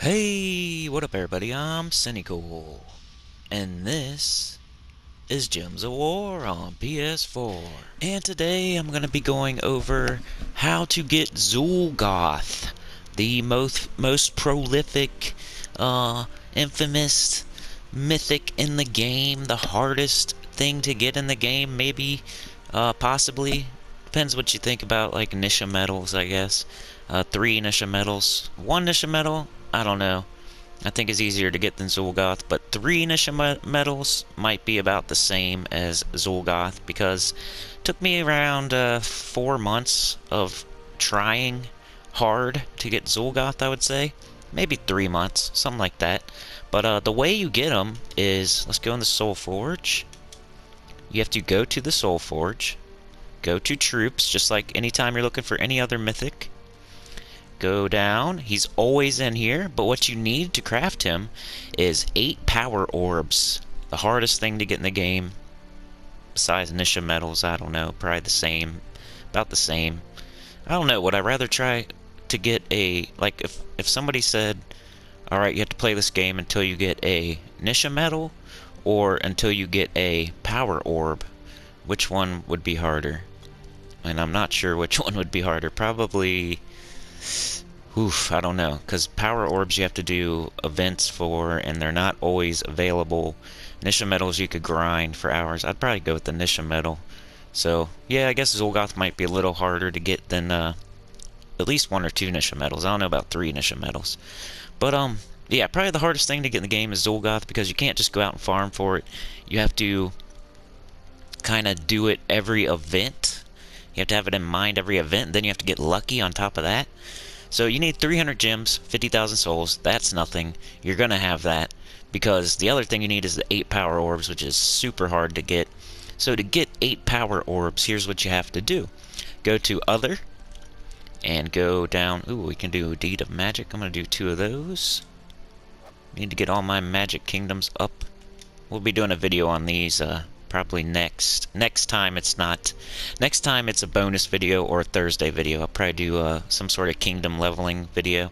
Hey, what up everybody? I'm Sinnycool, and this is Gems of War on PS4. And today I'm going to be going over how to get Zuul'Goth, the most prolific, infamous mythic in the game, the hardest thing to get in the game, maybe, possibly. Depends what you think about, like, Nisha medals, I guess. 3 Nisha medals. 1 Nisha medal, I don't know. I think is easier to get than Zul Goth, but 3 Nisha medals might be about the same as Zul Goth, because it took me around 4 months of trying hard to get Zul Goth, I would say. Maybe 3 months, something like that. But the way you get them is, let's go in the Soul Forge. You have to go to the Soul Forge, go to Troops, just like anytime you're looking for any other mythic. Go down. He's always in here, but what you need to craft him is 8 power orbs. The hardest thing to get in the game. Besides Nisha medals, I don't know, probably the same. About the same. I don't know, would I rather try to get a, like, if somebody said, alright, you have to play this game until you get a Nisha medal, or until you get a power orb, which one would be harder? And I'm not sure which one would be harder. Probably... Oof, I don't know, because power orbs you have to do events for, and they're not always available. Nisha medals you could grind for hours. I'd probably go with the Nisha medal. So, yeah, I guess Zuul'Goth might be a little harder to get than at least 1 or 2 Nisha medals. I don't know about 3 Nisha medals. But, yeah, probably the hardest thing to get in the game is Zuul'Goth, because you can't just go out and farm for it. You have to kind of do it every event. You have to have it in mind every event, then you have to get lucky on top of that. So you need 300 gems, 50,000 souls. That's nothing. You're going to have that, because the other thing you need is the 8 power orbs, which is super hard to get. So to get 8 power orbs, here's what you have to do. Go to Other, and go down. Ooh, we can do Deed of Magic. I'm going to do 2 of those. Need to get all my magic kingdoms up. We'll be doing a video on these, probably next time. It's not next time, it's a bonus video or a Thursday video. I'll probably do some sort of kingdom leveling video.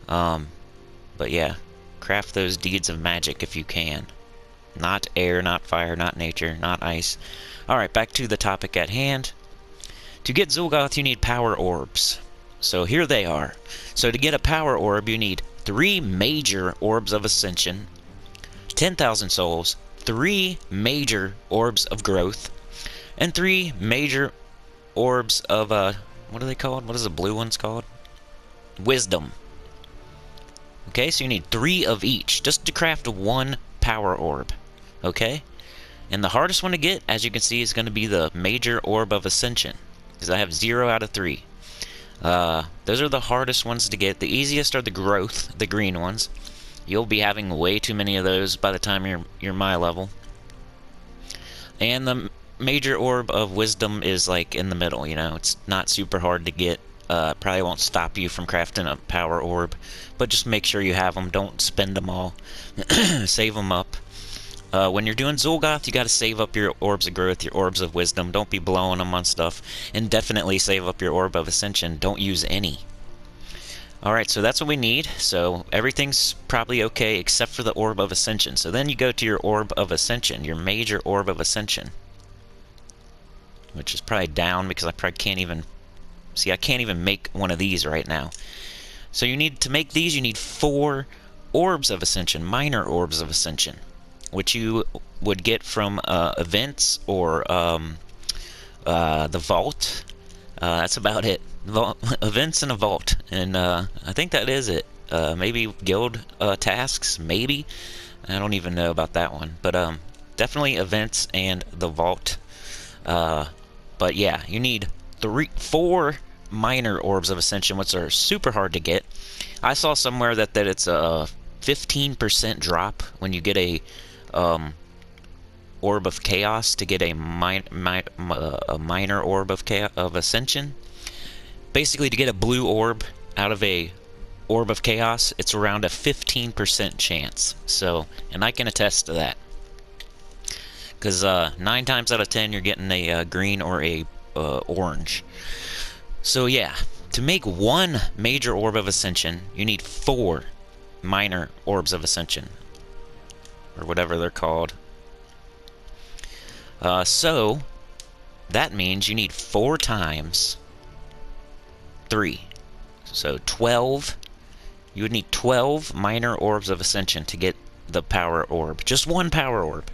But yeah, craft those deeds of magic if you can. Not air, not fire, not nature, not ice. Alright, back to the topic at hand. To get Zuul'Goth you need power orbs. So here they are. So to get a power orb you need 3 major orbs of ascension, 10,000 souls, 3 major orbs of growth, and 3 major orbs of, what are they called? What is the blue ones called? Wisdom. Okay, so you need 3 of each, just to craft 1 power orb. Okay? And the hardest one to get, as you can see, is going to be the major orb of ascension, because I have 0 out of 3. Those are the hardest ones to get. The easiest are the growth, the green ones. You'll be having way too many of those by the time you're my level. And the major orb of wisdom is like in the middle, you know. It's not super hard to get. Probably won't stop you from crafting a power orb, but just make sure you have them. Don't spend them all. Save them up. When you're doing Zuul'Goth, you got to save up your orbs of growth, your orbs of wisdom. Don't be blowing them on stuff. And definitely save up your orb of ascension. Don't use any. Alright, so that's what we need. So everything's probably okay except for the Orb of Ascension. So then you go to your Orb of Ascension, your major Orb of Ascension. Which is probably down because I probably can't even... See, I can't even make one of these right now. So you need to make these, you need 4 Orbs of Ascension, minor Orbs of Ascension. Which you would get from events or the vault. That's about it. Events in a vault, and I think that is it. Maybe guild tasks, maybe. I don't even know about that one, but definitely events and the vault. But yeah, you need 4 minor orbs of ascension, which are super hard to get. I saw somewhere that it's a 15% drop when you get a orb of chaos to get a minor orb of ascension. Basically, to get a blue orb out of a orb of chaos, it's around a 15% chance. So, and I can attest to that. Because 9 times out of 10, you're getting a green or a orange. So yeah, to make 1 major orb of ascension, you need 4 minor orbs of ascension, or whatever they're called. So that means you need 4 times 3. So 12. You would need 12 minor orbs of ascension to get the power orb. Just one power orb.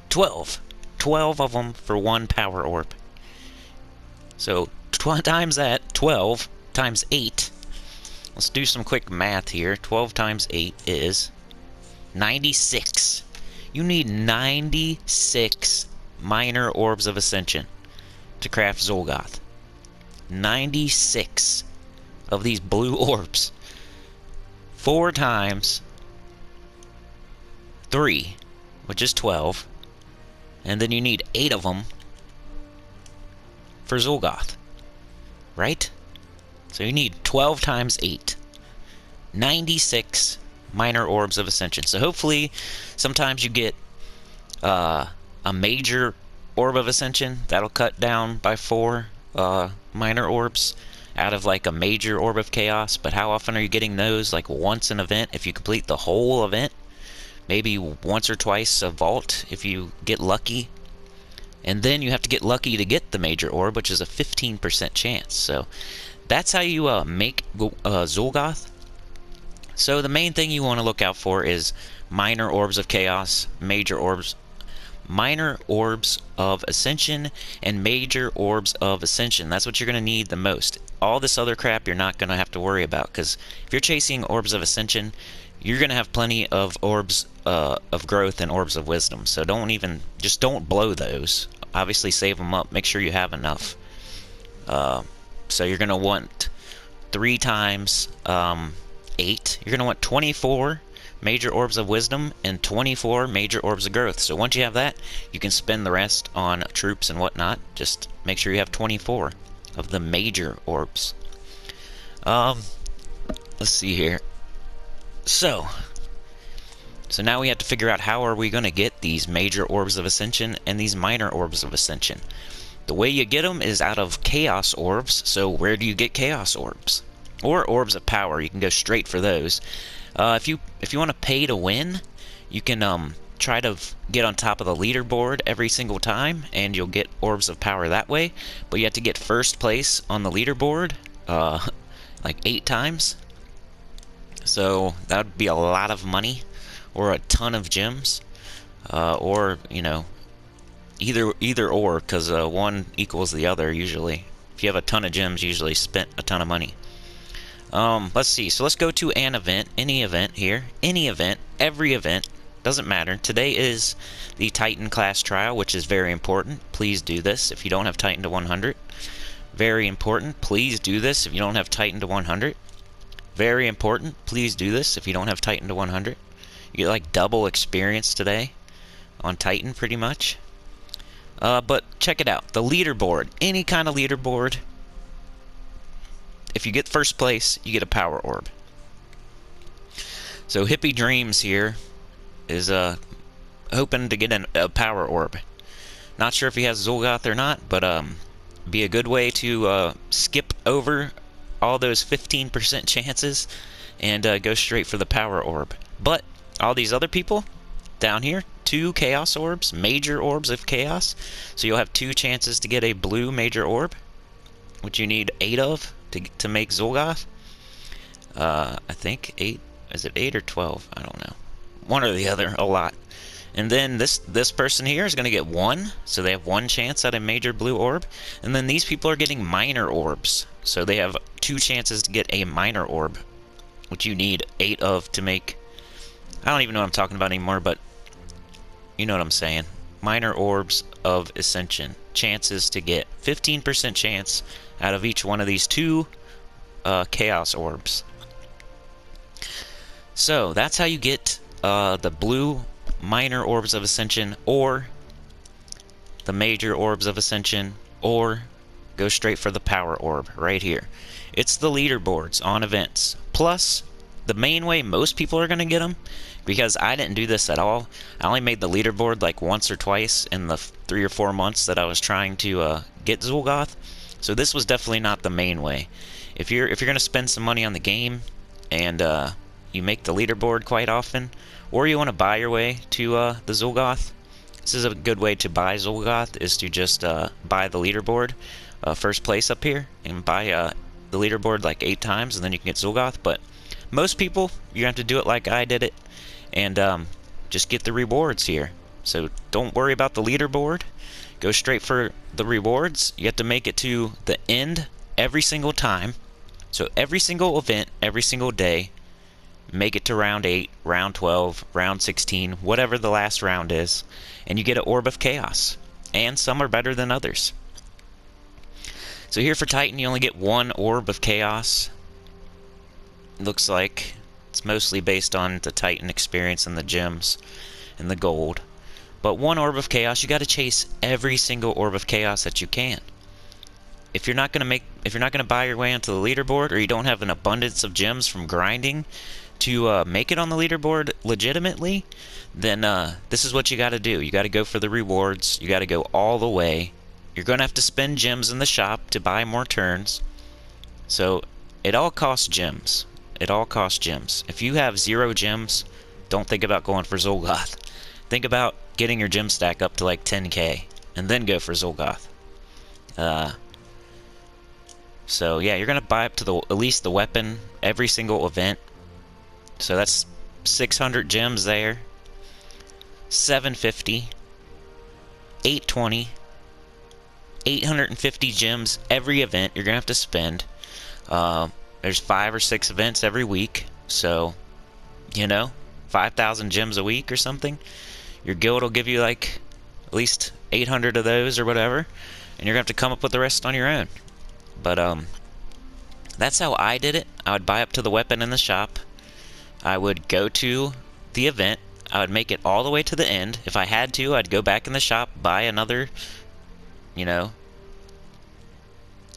12. 12 of them for one power orb. So times that, 12 times 8. Let's do some quick math here. 12 times 8 is 96. You need 96 minor orbs of ascension to craft Zul Goth. 96 of these blue orbs. 4 times 3, which is 12. And then you need 8 of them for Zul Goth. Right? So you need 12 times 8. 96 minor orbs of ascension. So hopefully sometimes you get a major orb of ascension. That'll cut down by 4 minor orbs out of like a major orb of chaos. But how often are you getting those? Like once an event if you complete the whole event. Maybe once or twice a vault if you get lucky. And then you have to get lucky to get the major orb, which is a 15% chance. So that's how you make Zul Goth. So the main thing you want to look out for is minor orbs of chaos, minor orbs of ascension, and major orbs of ascension. That's what you're going to need the most. All this other crap you're not going to have to worry about, because if you're chasing orbs of ascension, you're going to have plenty of orbs of growth and orbs of wisdom. So just don't blow those. Obviously save them up. Make sure you have enough. So you're going to want 3 times 8. You're going to want 24 major orbs of wisdom and 24 major orbs of growth. So once you have that, you can spend the rest on troops and whatnot. Just make sure you have 24 of the major orbs. Let's see here. So now we have to figure out how are we going to get these major orbs of ascension and these minor orbs of ascension. The way you get them is out of chaos orbs. So where do you get chaos orbs? Or orbs of power. You can go straight for those. If you want to pay to win, you can try to get on top of the leaderboard every single time, and you'll get orbs of power that way. But you have to get first place on the leaderboard like 8 times. So that would be a lot of money, or a ton of gems, or either or, because one equals the other usually. If you have a ton of gems, you usually spent a ton of money. Let's see. So let's go to an event, any event here, any event, every event, doesn't matter. Today is the Titan class trial, which is very important. Please do this if you don't have Titan to 100. Very important. Please do this if you don't have Titan to 100. Very important. Please do this if you don't have Titan to 100. You get like double experience today on Titan pretty much. But check it out. The leaderboard. Any kind of leaderboard. If you get first place, you get a power orb. So Hippie Dreams here is hoping to get a power orb. Not sure if he has Zul Goth or not, but be a good way to skip over all those 15% chances and go straight for the power orb. But all these other people down here, 2 chaos orbs, major orbs of chaos. So you'll have 2 chances to get a blue major orb, which you need 8 of to make Zul Goth. I think 8. Is it 8 or 12? I don't know. One or the other, a lot. And then this person here is going to get 1, so they have 1 chance at a major blue orb. And then these people are getting minor orbs, so they have 2 chances to get a minor orb, which you need 8 of to make. I don't even know what I'm talking about anymore, but you know what I'm saying. Minor orbs of ascension. Chances to get 15% chance out of each one of these 2 chaos orbs. So that's how you get the blue minor orbs of ascension, or the major orbs of ascension, or go straight for the power orb right here. It's the leaderboards on events. Plus, the main way most people are going to get them, because I didn't do this at all. I only made the leaderboard like once or twice in the 3 or 4 months that I was trying to get Zul Goth. So this was definitely not the main way. If you're going to spend some money on the game and you make the leaderboard quite often, or you want to buy your way to the Zul Goth. This is a good way to buy Zul Goth, is to just buy the leaderboard, first place up here, and buy the leaderboard like 8 times, and then you can get Zul Goth. But most people, you have to do it like I did it, and just get the rewards here. So don't worry about the leaderboard. Go straight for the rewards. You have to make it to the end every single time. So every single event, every single day, make it to round 8, round 12, round 16, whatever the last round is, and you get an Orb of Chaos. And some are better than others. So here for Titan, you only get 1 Orb of Chaos. Looks like it's mostly based on the Titan experience and the gems and the gold. But 1 Orb of Chaos, you got to chase every single Orb of Chaos that you can. If you're not gonna buy your way onto the leaderboard, or you don't have an abundance of gems from grinding to make it on the leaderboard legitimately, then this is what you got to do. You got to go for the rewards. You got to go all the way. You're gonna have to spend gems in the shop to buy more turns. So it all costs gems. It all costs gems. If you have 0 gems, don't think about going for Zul Goth. Think about getting your gem stack up to like 10k, and then go for Zul Goth. So yeah, you're gonna buy up to at least the weapon every single event. So that's 600 gems there. 750, 820, 850 gems every event you're gonna have to spend. There's 5 or 6 events every week, so you know, 5,000 gems a week or something. Your guild will give you like at least 800 of those or whatever, and you're gonna have to come up with the rest on your own. But that's how I did it. I would buy up to the weapon in the shop. I would go to the event. I would make it all the way to the end. If I had to, I'd go back in the shop, buy another, you know,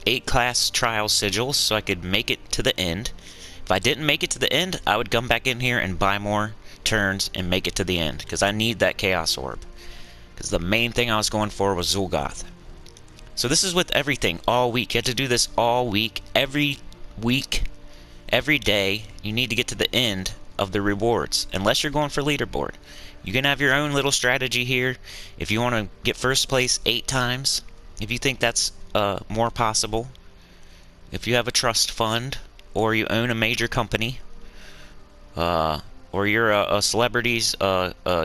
8 class trial sigils so I could make it to the end. If I didn't make it to the end, I would come back in here and buy more turns and make it to the end, because I need that Chaos Orb. Because the main thing I was going for was Zul Goth. So this is with everything, all week. You have to do this all week, every day. You need to get to the end of the rewards, unless you're going for leaderboard. You can have your own little strategy here. If you want to get first place 8 times, if you think that's more possible, if you have a trust fund, or you own a major company, or you're a celebrity's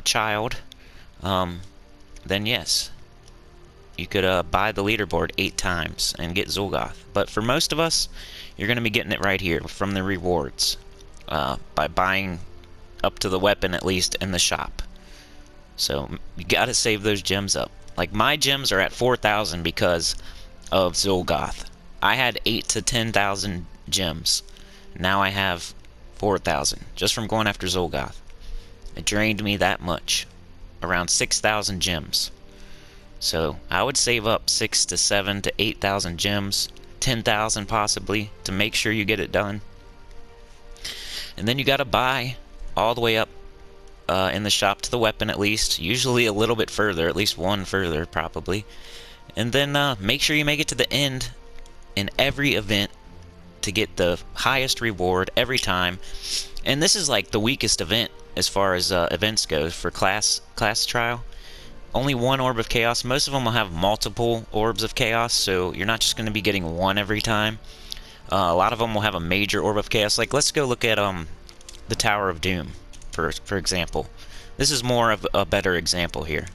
child, then yes, you could buy the leaderboard 8 times and get Zul Goth. But for most of us, you're going to be getting it right here from the rewards, by buying up to the weapon at least in the shop. So you got to save those gems up. Like my gems are at 4,000 because of Zul Goth. I had 8 to 10,000 gems. Now I have 4,000 just from going after Zul Goth. It drained me that much, around 6,000 gems. So I would save up 6 to 7 to 8,000 gems, 10,000 possibly, to make sure you get it done. And then you got to buy all the way up in the shop to the weapon at least, usually a little bit further, at least 1 further probably. And then make sure you make it to the end in every event to get the highest reward every time. And this is like the weakest event as far as events go for class trial. Only 1 Orb of Chaos. Most of them will have multiple Orbs of Chaos, so you're not just going to be getting 1 every time. A lot of them will have a major Orb of Chaos. Like, let's go look at the Tower of Doom, for example. This is more of a better example here.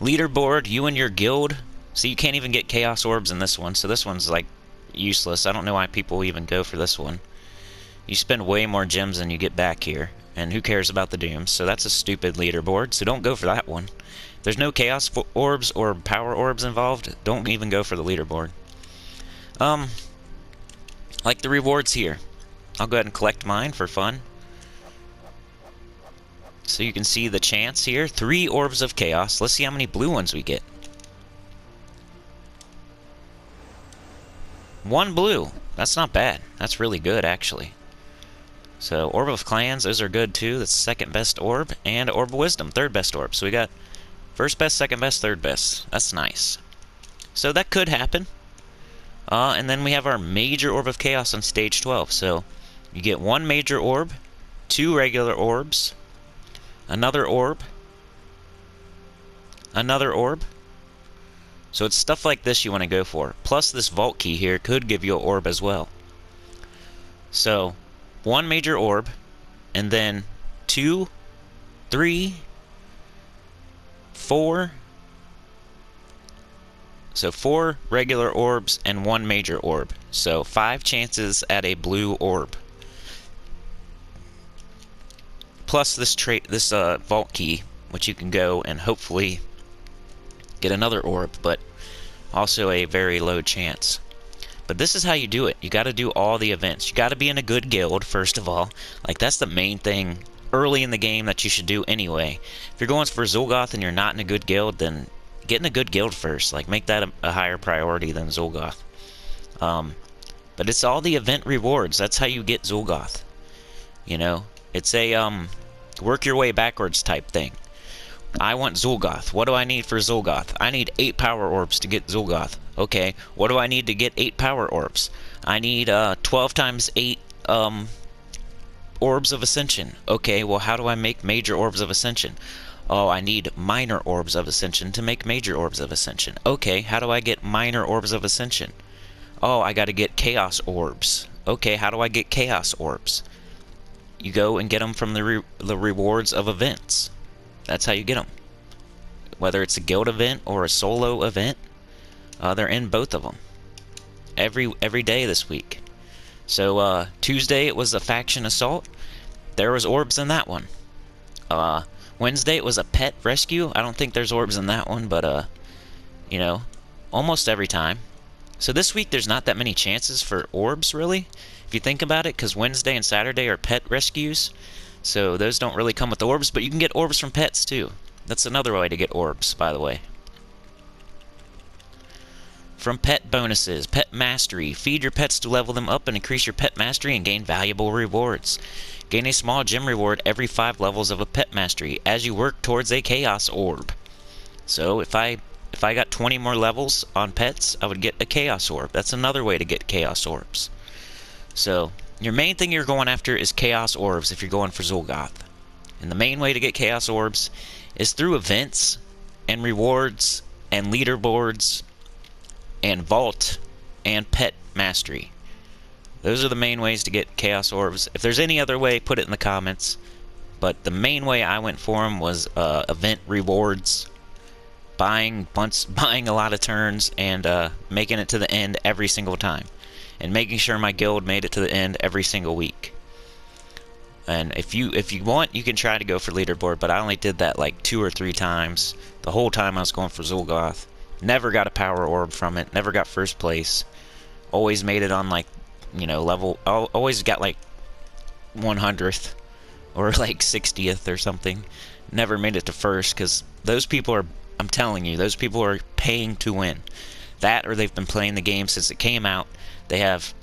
Leaderboard, you and your guild. See, you can't even get Chaos Orbs in this one, so this one's like useless. I don't know why people even go for this one. You spend way more gems than you get back here, and who cares about the Dooms? So that's a stupid leaderboard, so don't go for that one. If there's no Chaos Orbs or Power Orbs involved, don't even go for the leaderboard. Like the rewards here. I'll go ahead and collect mine for fun. So you can see the chance here. 3 Orbs of Chaos. Let's see how many blue ones we get. 1 blue. That's not bad. That's really good, actually. So, Orb of Clans, those are good too. That's the 2nd best orb. And Orb of Wisdom, 3rd best orb. So we got 1st best, 2nd best, 3rd best. That's nice. So that could happen. And then we have our major Orb of Chaos on stage 12. So you get 1 major orb, 2 regular orbs, another orb, another orb. So it's stuff like this you want to go for. Plus this vault key here could give you an orb as well. So 1 major orb, and then 2, 3, 4. So 4 regular orbs and 1 major orb. So 5 chances at a blue orb. Plus this vault key, which you can go and hopefully get another orb, but also a very low chance. But this is how you do it. You got to do all the events. You got to be in a good guild, first of all. Like, that's the main thing early in the game that you should do anyway. If you're going for Zul Goth and you're not in a good guild, then get in a good guild first. Like, make that a higher priority than Zul Goth. But it's all the event rewards. That's how you get Zul Goth. You know, it's a work your way backwards type thing. I want Zul Goth. What do I need for Zul Goth? I need 8 power orbs to get Zul Goth. Okay, what do I need to get 8 power orbs? I need 12 times 8 orbs of ascension. Okay, well, how do I make major orbs of ascension? Oh, I need minor orbs of ascension to make major orbs of ascension. Okay, how do I get minor orbs of ascension? Oh, I gotta get chaos orbs. Okay, how do I get chaos orbs? You go and get them from the rewards of events. That's how you get them. Whether it's a guild event or a solo event, they're in both of them. Every day this week. So Tuesday it was a faction assault. There was orbs in that one. Wednesday it was a pet rescue. I don't think there's orbs in that one, but you know, almost every time. So this week there's not that many chances for orbs, really, if you think about it, because Wednesday and Saturday are pet rescues. So those don't really come with orbs, but you can get orbs from pets too. That's another way to get orbs, by the way. From pet bonuses, pet mastery. Feed your pets to level them up and increase your pet mastery and gain valuable rewards. Gain a small gem reward every 5 levels of a pet mastery as you work towards a chaos orb. So if I got 20 more levels on pets, I would get a chaos orb. That's another way to get chaos orbs. So your main thing you're going after is chaos orbs if you're going for Zul Goth. And the main way to get chaos orbs is through events and rewards and leaderboards and vault and pet mastery. Those are the main ways to get chaos orbs. If there's any other way, put it in the comments. But the main way I went for them was event rewards, buying a lot of turns, and making it to the end every single time. And making sure my guild made it to the end every single week. And if you want, you can try to go for leaderboard, but I only did that like 2 or 3 times. The whole time I was going for Zul Goth. Never got a power orb from it. Never got first place. Always made it on like, you know, level. Always got like 100th or like 60th or something. Never made it to first, because those people are, I'm telling you, those people are paying to win. That, or they've been playing the game since it came out. They have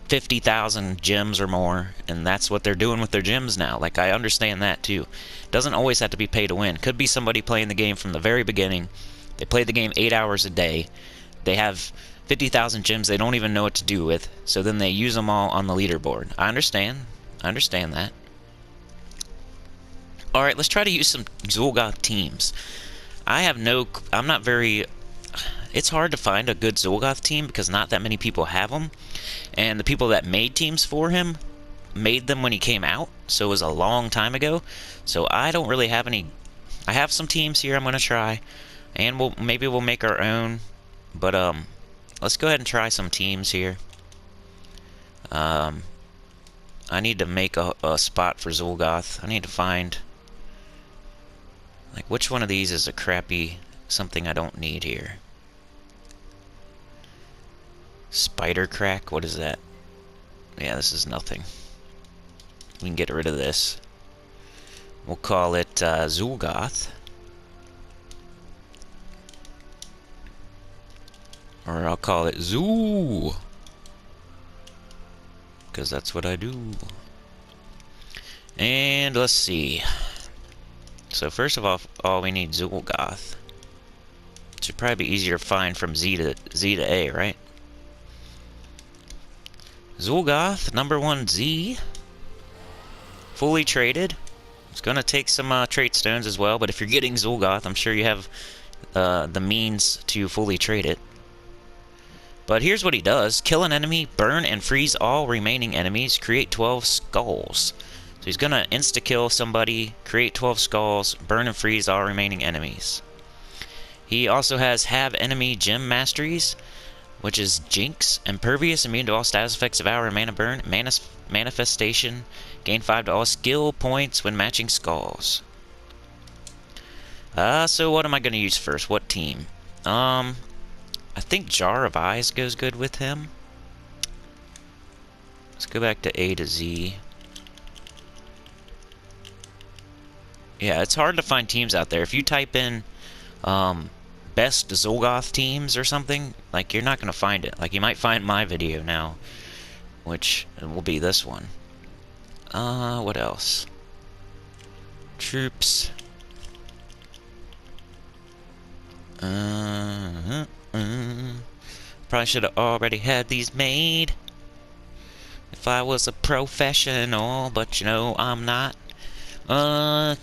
50,000 gems or more, and that's what they're doing with their gems now. Like, I understand that too. Doesn't always have to be pay to win. Could be somebody playing the game from the very beginning. They play the game 8 hours a day. They have 50,000 gems they don't even know what to do with, so then they use them all on the leaderboard. I understand. I understand that. Alright, let's try to use some Zul Goth teams. I'm not very... It's hard to find a good Zul Goth team because not that many people have them. And the people that made teams for him made them when he came out, so it was a long time ago. So I don't really have any... I have some teams here I'm going to try, and maybe we'll make our own. But let's go ahead and try some teams here. I need to make a spot for Zul Goth. I need to find... like, which one of these is a crappy something I don't need here? Spider crack? What is that? Yeah, this is nothing. We can get rid of this. We'll call it Zul Goth. Or I'll call it Zoo, because that's what I do. And let's see. So first of all we need Zul Goth. It should probably be easier to find from Z to A, right? Zul Goth, number 1 Z. fully traded. It's gonna take some trait stones as well, but if you're getting Zuul'Goth, I'm sure you have the means to fully trade it. But here's what he does. Kill an enemy, burn and freeze all remaining enemies, create 12 skulls. So he's gonna insta-kill somebody, create 12 skulls, burn and freeze all remaining enemies. He also has have enemy gem masteries, which is Jinx, impervious, immune to all status effects, devour, and mana burn, manifestation, gain 5 to all skill points when matching skulls. So what am I gonna use first? What team? I think Jar of Eyes goes good with him. Let's go back to A to Z. Yeah, it's hard to find teams out there. If you type in best Zuul'Goth teams or something, like, you're not gonna find it. Like, you might find my video now, which will be this one. What else? Troops. Probably should have already had these made if I was a professional, but you know I'm not. I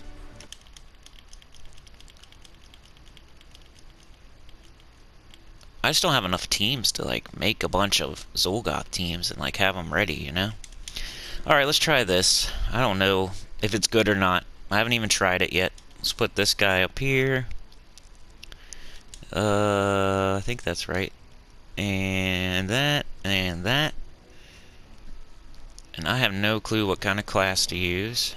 just don't have enough teams to, like, make a bunch of Zuul'Goth teams and, like, have them ready, you know? Alright, let's try this. I don't know if it's good or not. I haven't even tried it yet. Let's put this guy up here. I think that's right. And that, and that. And I have no clue what kind of class to use.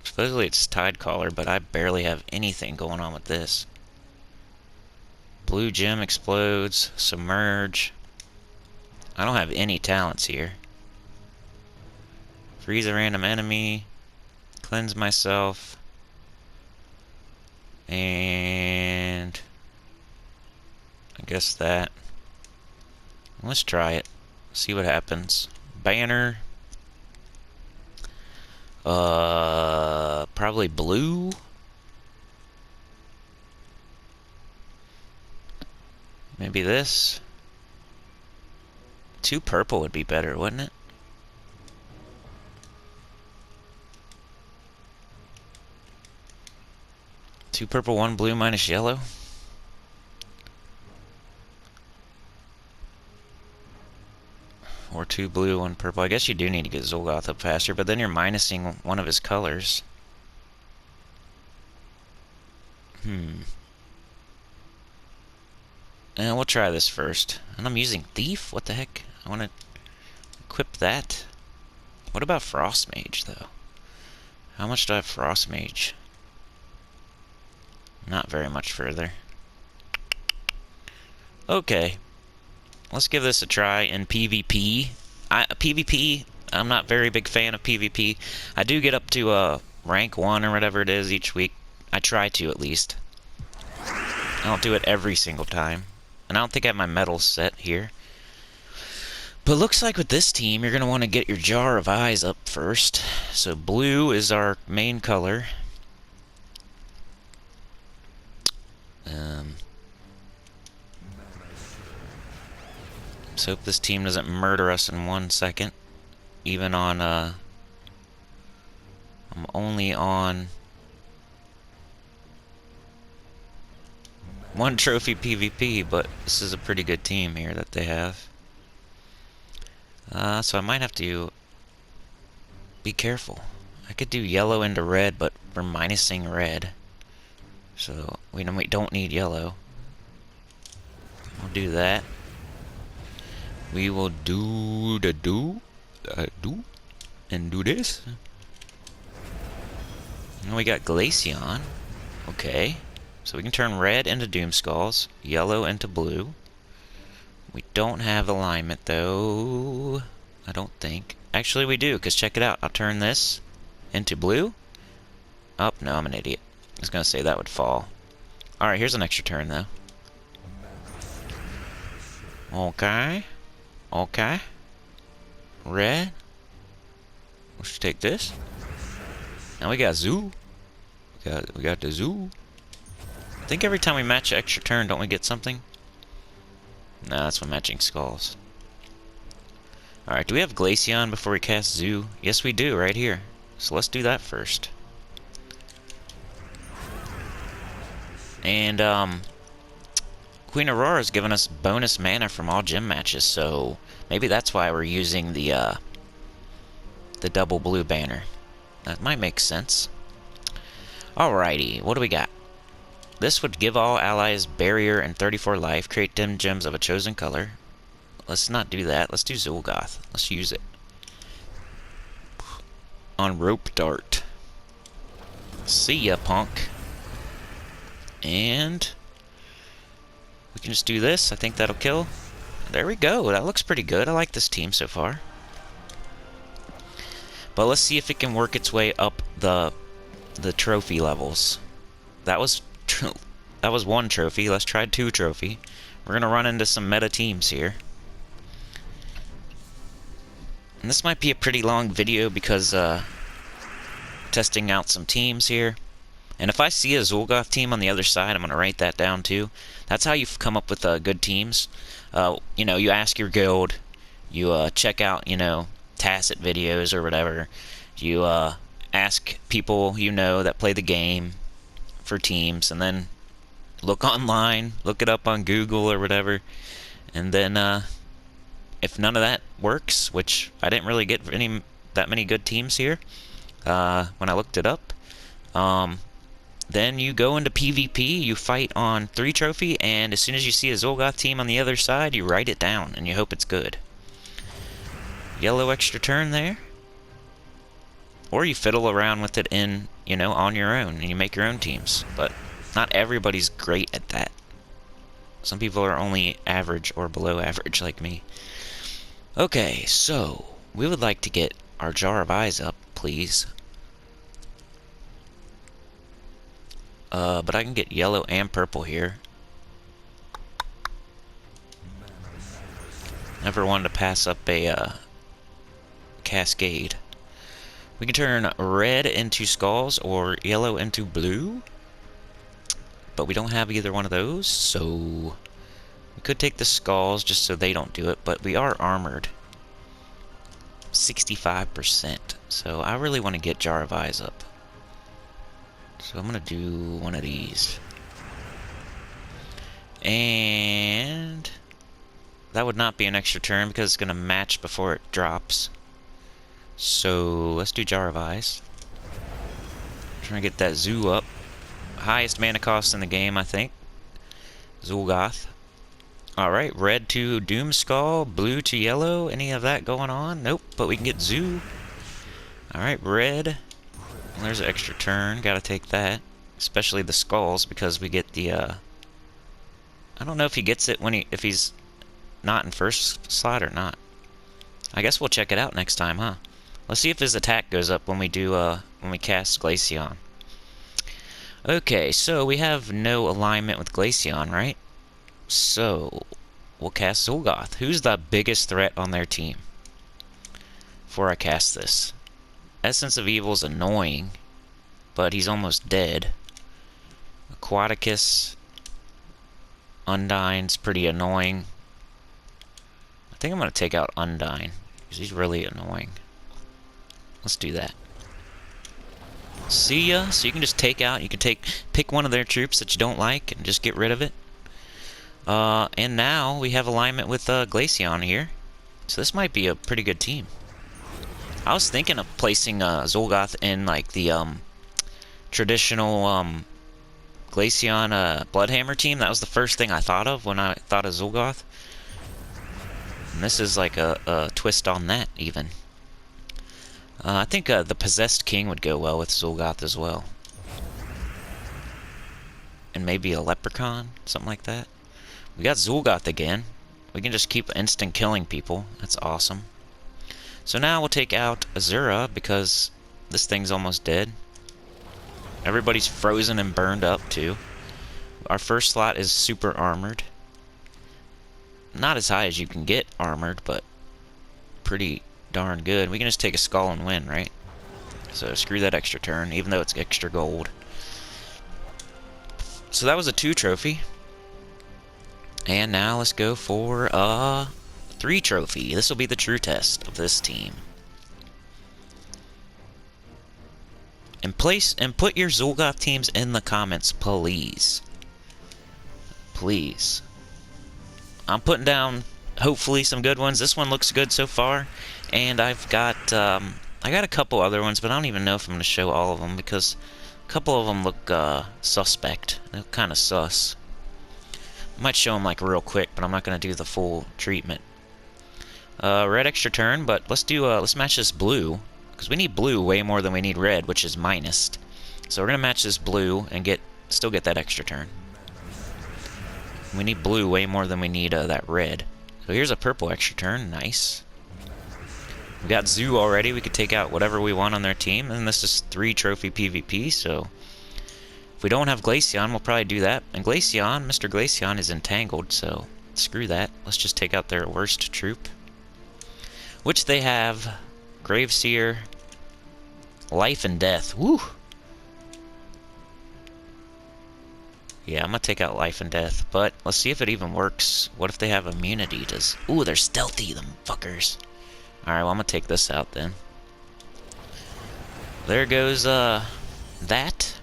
Supposedly it's Tidecaller, but I barely have anything going on with this. Blue gem explodes, submerge. I don't have any talents here. Freeze a random enemy, cleanse myself, and I guess that. Let's try it. See what happens. Banner. Probably blue. Maybe this. 2 purple would be better, wouldn't it? Two purple, 1 blue, minus yellow. Or 2 blue, 1 purple. I guess you do need to get Zuul'Goth up faster, but then you're minusing one of his colors. And we'll try this first. And I'm using Thief? What the heck? I want to equip that. What about Frost Mage, though? How much do I have Frost Mage? Not very much further. Okay. Let's give this a try in PvP. PvP, I'm not very big fan of PvP. I do get up to rank 1 or whatever it is each week. I try to, at least. I don't do it every single time. And I don't think I have my medals set here. But looks like with this team, you're going to want to get your Jar of Eyes up first. So blue is our main color. Let's hope this team doesn't murder us in 1 second. Even on, I'm only on 1 trophy PvP, but this is a pretty good team here that they have. So I might have to be careful. I could do yellow into red, but we're minusing red. So we don't need yellow. We'll do that. We will do the and do this. And we got Glaceon. Okay. So we can turn red into Doom Skulls, yellow into blue. We don't have alignment, though. I don't think. Actually, we do, because check it out. I'll turn this into blue. Oh, no, I'm an idiot. I was going to say that would fall. Alright, here's an extra turn, though. Okay. Okay. Red. We should take this. Now we got Zul. We got the Zul. I think every time we match an extra turn, don't we get something? No, that's when matching skulls. Alright, do we have Glaceon before we cast Zoo? Yes, we do, right here. So let's do that first. And, Queen Aurora's given us bonus mana from all gym matches, so maybe that's why we're using the double blue banner. That might make sense. Alrighty, what do we got? This would give all allies barrier and 34 life, create dim gems of a chosen color. Let's not do that. Let's do Zul Goth. Let's use it. On Rope Dart. See ya, punk. And we can just do this. I think that'll kill. There we go. That looks pretty good. I like this team so far. But let's see if it can work its way up the trophy levels. That was one trophy. Let's try 2 trophy. We're gonna run into some meta teams here. And this might be a pretty long video because testing out some teams here. And if I see a Zuul'Goth team on the other side, I'm gonna write that down too. That's how you come up with good teams. You know, you ask your guild, you check out, you know, Tacet videos or whatever. You ask people you know that play the game for teams, and then look online, look it up on Google or whatever, and then if none of that works, which I didn't really get that many good teams here when I looked it up, then you go into PvP, you fight on 3 trophy, and as soon as you see a Zuul'Goth team on the other side, you write it down and you hope it's good. Yellow extra turn there. Or you fiddle around with it in, you know, on your own, and you make your own teams. But not everybody's great at that. Some people are only average or below average like me. Okay, so we would like to get our Jar of Eyes up, please. But I can get yellow and purple here. Never wanted to pass up a cascade. We can turn red into skulls or yellow into blue, but we don't have either one of those, so we could take the skulls just so they don't do it, but we are armored 65%, so I really want to get Jar of Eyes up. So I'm going to do one of these. And that would not be an extra turn because it's going to match before it drops. So let's do Jar of Eyes. Trying to get that Zoo up. Highest mana cost in the game, I think. Zul Goth. Alright, red to Doom Skull, blue to yellow. Any of that going on? Nope, but we can get Zoo. Alright, red. There's an extra turn. Gotta take that. Especially the skulls, because we get the, I don't know if he gets it when if he's not in first slot or not. I guess we'll check it out next time, huh? Let's see if his attack goes up when we do, when we cast Glaceon. Okay, so we have no alignment with Glaceon, right? So, we'll cast Zul Goth. Who's the biggest threat on their team? Before I cast this. Essence of Evil's annoying, but he's almost dead. Aquaticus, Undyne's pretty annoying. I think I'm going to take out Undyne, because he's really annoying. Let's do that. See ya. So you can just take out, you can pick one of their troops that you don't like and just get rid of it. And now we have alignment with Glaceon here. So this might be a pretty good team. I was thinking of placing Zul Goth in like the traditional Glaceon Bloodhammer team. That was the first thing I thought of when I thought of Zul Goth. And this is like a twist on that even. I think the Possessed King would go well with Zul Goth as well. And maybe a Leprechaun, something like that. We got Zul Goth again. We can just keep instant killing people. That's awesome. So now we'll take out Azura because this thing's almost dead. Everybody's frozen and burned up too. Our first slot is super armored. Not as high as you can get armored, but pretty darn good. We can just take a skull and win, right? So screw that extra turn, even though it's extra gold. So that was a 2 trophy. And now let's go for 3 trophy. This will be the true test of this team. And put your Zuul'Goth teams in the comments, please. Please. I'm putting down hopefully some good ones. This one looks good so far, and I've got I got a couple other ones, but I don't even know if I'm going to show all of them because a couple of them look suspect. They look kind of sus. I might show them like real quick, but I'm not going to do the full treatment. Red extra turn, but let's match this blue because we need blue way more than we need red, which is minus. So we're going to match this blue and still get that extra turn. We need blue way more than we need that red. So here's a purple extra turn. Nice. We got Zoo already. We could take out whatever we want on their team. And this is 3 trophy PvP, so if we don't have Glaceon, we'll probably do that. And Glaceon, Mr. Glaceon is entangled, so screw that. Let's just take out their worst troop. Which they have Graveseer, Life and Death. Woo! Yeah, I'm gonna take out Life and Death, but let's see if it even works. What if they have immunity? Ooh, they're stealthy, them fuckers. Alright, well, I'm gonna take this out then. There goes, that.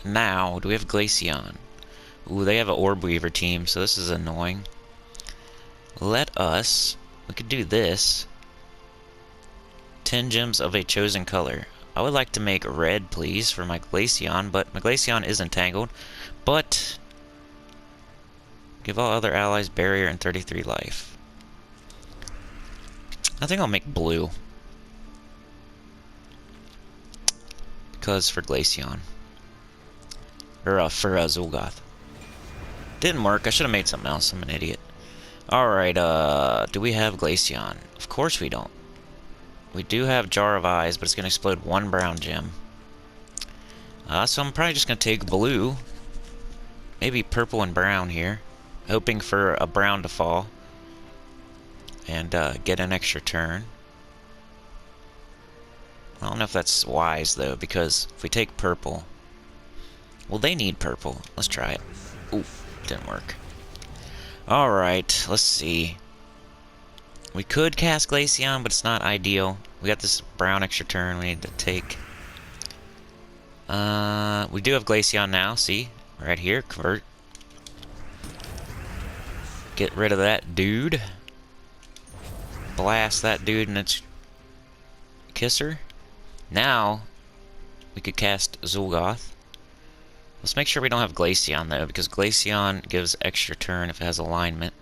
Now, do we have Glaceon? Ooh, they have an Orb Weaver team, so this is annoying. We could do this. 10 gems of a chosen color. I would like to make red, please, for my Glaceon, but my Glaceon is entangled. But give all other allies barrier and 33 life. I think I'll make blue. Because for Glaceon. Or for Zuul'Goth. Didn't work. I should have made something else. I'm an idiot. Alright, do we have Glaceon? Of course we don't. We do have Jar of Eyes, but it's going to explode 1 brown gem. So I'm probably just going to take blue. Maybe purple and brown here. Hoping for a brown to fall. And get an extra turn. I don't know if that's wise, though, because if we take purple... Well, they need purple. Let's try it. Ooh, didn't work. Alright, let's see. We could cast Glaceon, but it's not ideal. We got this brown extra turn we need to take. We do have Glaceon now, see? Right here, convert. Get rid of that dude. Blast that dude and its kisser. Now, we could cast Zul Goth. Let's make sure we don't have Glaceon, though, because Glaceon gives extra turn if it has alignment.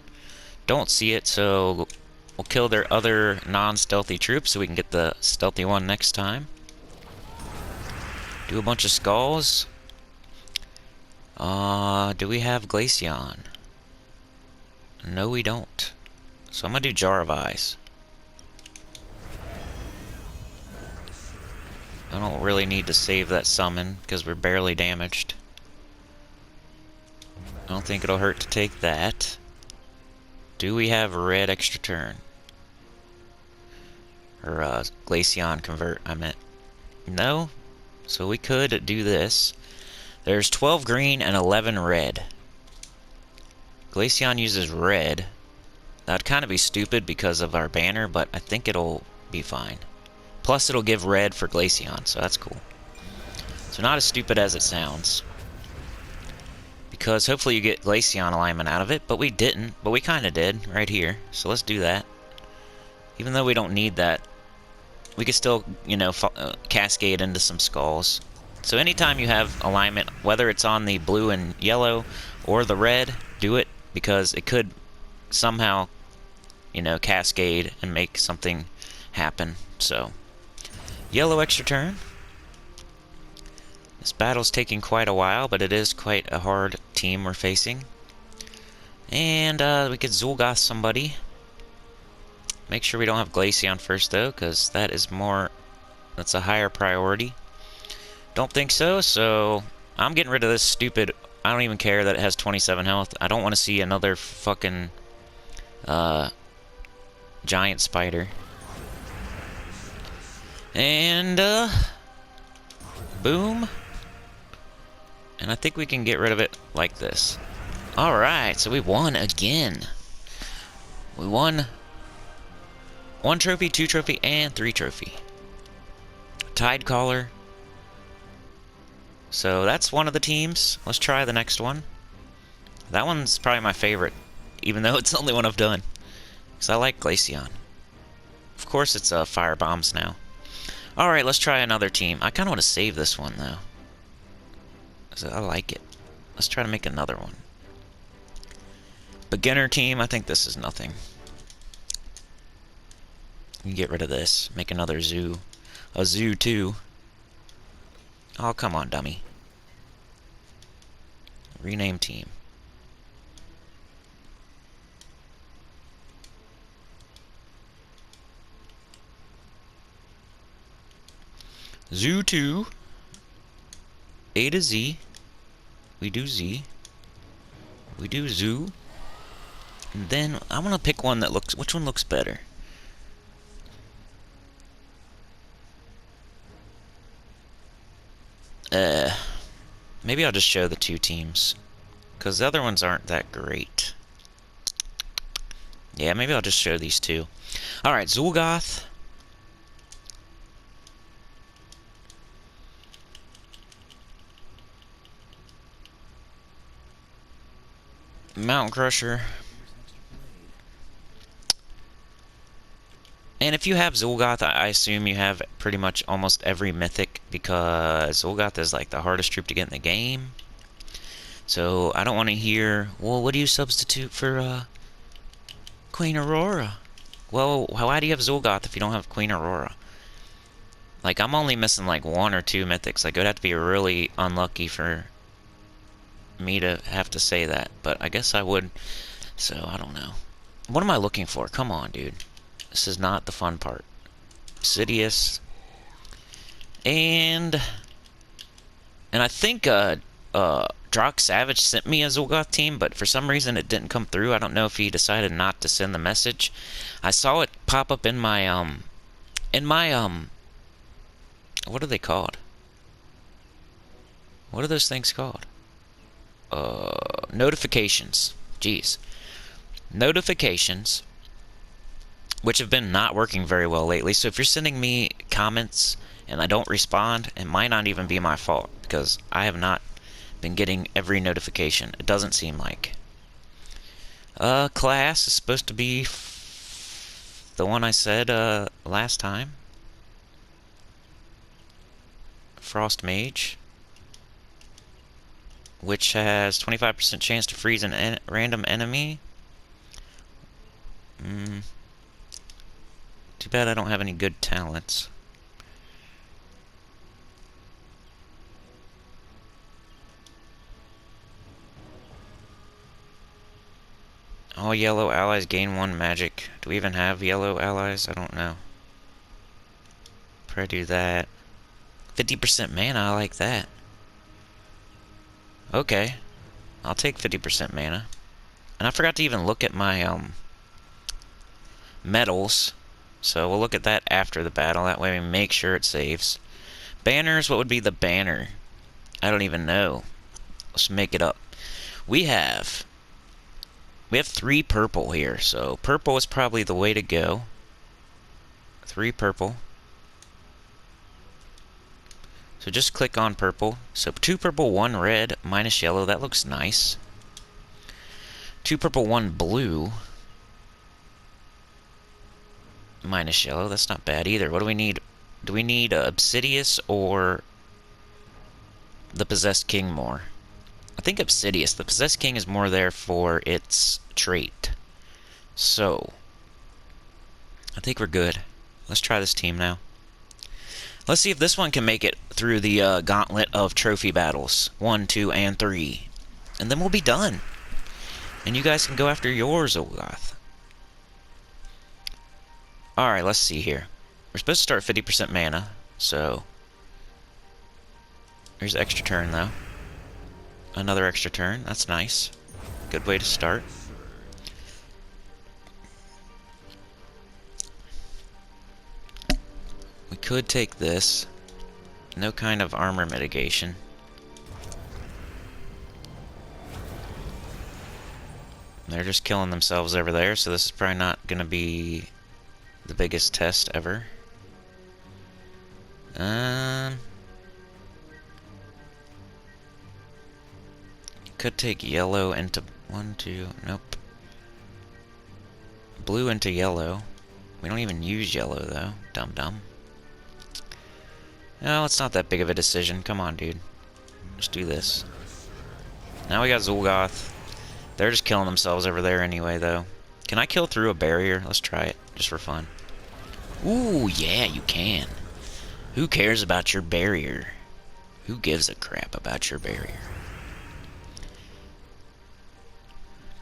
Don't see it, so we'll kill their other non-stealthy troops so we can get the stealthy one next time. Do a bunch of skulls. Do we have Glaceon? No, we don't. So I'm gonna do Jar of Eyes. I don't really need to save that summon because we're barely damaged. I don't think it'll hurt to take that. Do we have a red extra turn? Or Glaceon convert, I meant. No? So we could do this. There's 12 green and 11 red. Glaceon uses red. That'd kind of be stupid because of our banner, but I think it'll be fine. Plus it'll give red for Glaceon, so that's cool. So not as stupid as it sounds. Because hopefully you get Glaceon alignment out of it, but we didn't. But we kind of did, right here. So let's do that. Even though we don't need that, we could still, you know, cascade into some skulls. So anytime you have alignment, whether it's on the blue and yellow or the red, do it. Because it could somehow, you know, cascade and make something happen. So, yellow extra turn. This battle's taking quite a while, but it is quite a hard team we're facing. And we could Zul Goth somebody. Make sure we don't have Glaceon first, though, because that is more... that's a higher priority. Don't think so, so I'm getting rid of this stupid... I don't even care that it has 27 health. I don't want to see another fucking giant spider. And boom. And I think we can get rid of it like this. Alright, so we won again. We won 1 trophy, 2 trophy, and 3 trophy. Tide Caller. So that's one of the teams. Let's try the next one. That one's probably my favorite, even though it's the only one I've done. Because I like Glaceon. Of course it's fire bombs now. Alright, let's try another team. I kind of want to save this one, though. So I like it. Let's try to make another one. Beginner team, I think this is nothing. You can get rid of this. Make another zoo. A zoo, too. Oh, come on, dummy. Rename team. Zoo 2. A to Z. We do Z. We do Zoo. And then I'm gonna pick one that looks. Which one looks better? Maybe I'll just show the 2 teams, because the other ones aren't that great. Yeah, maybe I'll just show these 2. Alright, Zul Goth. Mountain Crusher. And if you have Zuul'Goth, I assume you have pretty much almost every mythic, because Zuul'Goth is like the hardest troop to get in the game. So I don't want to hear, well, what do you substitute for Queen Aurora? Well, why do you have Zuul'Goth if you don't have Queen Aurora? Like, I'm only missing like 1 or 2 mythics. Like, it would have to be really unlucky for me to have to say that, but I guess I would. So I don't know. What am I looking for? Come on, dude. This is not the fun part. Sidious. And I think Drock Savage sent me a Zuul'Goth team, but for some reason it didn't come through. I don't know if he decided not to send the message. I saw it pop up in my what are they called? What are those things called? Notifications. Jeez. Notifications, which have been not working very well lately. So if you're sending me comments and I don't respond, it might not even be my fault, because I have not been getting every notification. It doesn't seem like. Class is supposed to be the one I said last time. Frost Mage, which has 25% chance to freeze an random enemy. Too bad I don't have any good talents. All yellow allies gain 1 magic. Do we even have yellow allies? I don't know. Probably do that. 50% mana, I like that. Okay. I'll take 50% mana. And I forgot to even look at my medals. So we'll look at that after the battle. That way we make sure it saves. Banners, what would be the banner? I don't even know. Let's make it up. We have 3 purple here, so purple is probably the way to go. 3 purple. So just click on purple. So 2 purple, 1 red, minus yellow. That looks nice. 2 purple, 1 blue. Minus yellow. That's not bad either. What do we need? Do we need Obsidious or the Possessed King more? I think Obsidious. The Possessed King is more there for its trait. So I think we're good. Let's try this team now. Let's see if this one can make it through the gauntlet of trophy battles. 1, 2, and 3. And then we'll be done. And you guys can go after your Zuul'Goth. Alright, let's see here. We're supposed to start 50% mana, so there's an extra turn, though. Another extra turn. That's nice. Good way to start. We could take this. No kind of armor mitigation. They're just killing themselves over there, so this is probably not going to be the biggest test ever. Could take yellow into 1, 2, nope. Blue into yellow. We don't even use yellow though, dum-dum. No, it's not that big of a decision. Come on, dude. Just do this. Now we got Zul Goth. They're just killing themselves over there anyway, though. Can I kill through a barrier? Let's try it, just for fun. Ooh, yeah, you can. Who cares about your barrier? Who gives a crap about your barrier?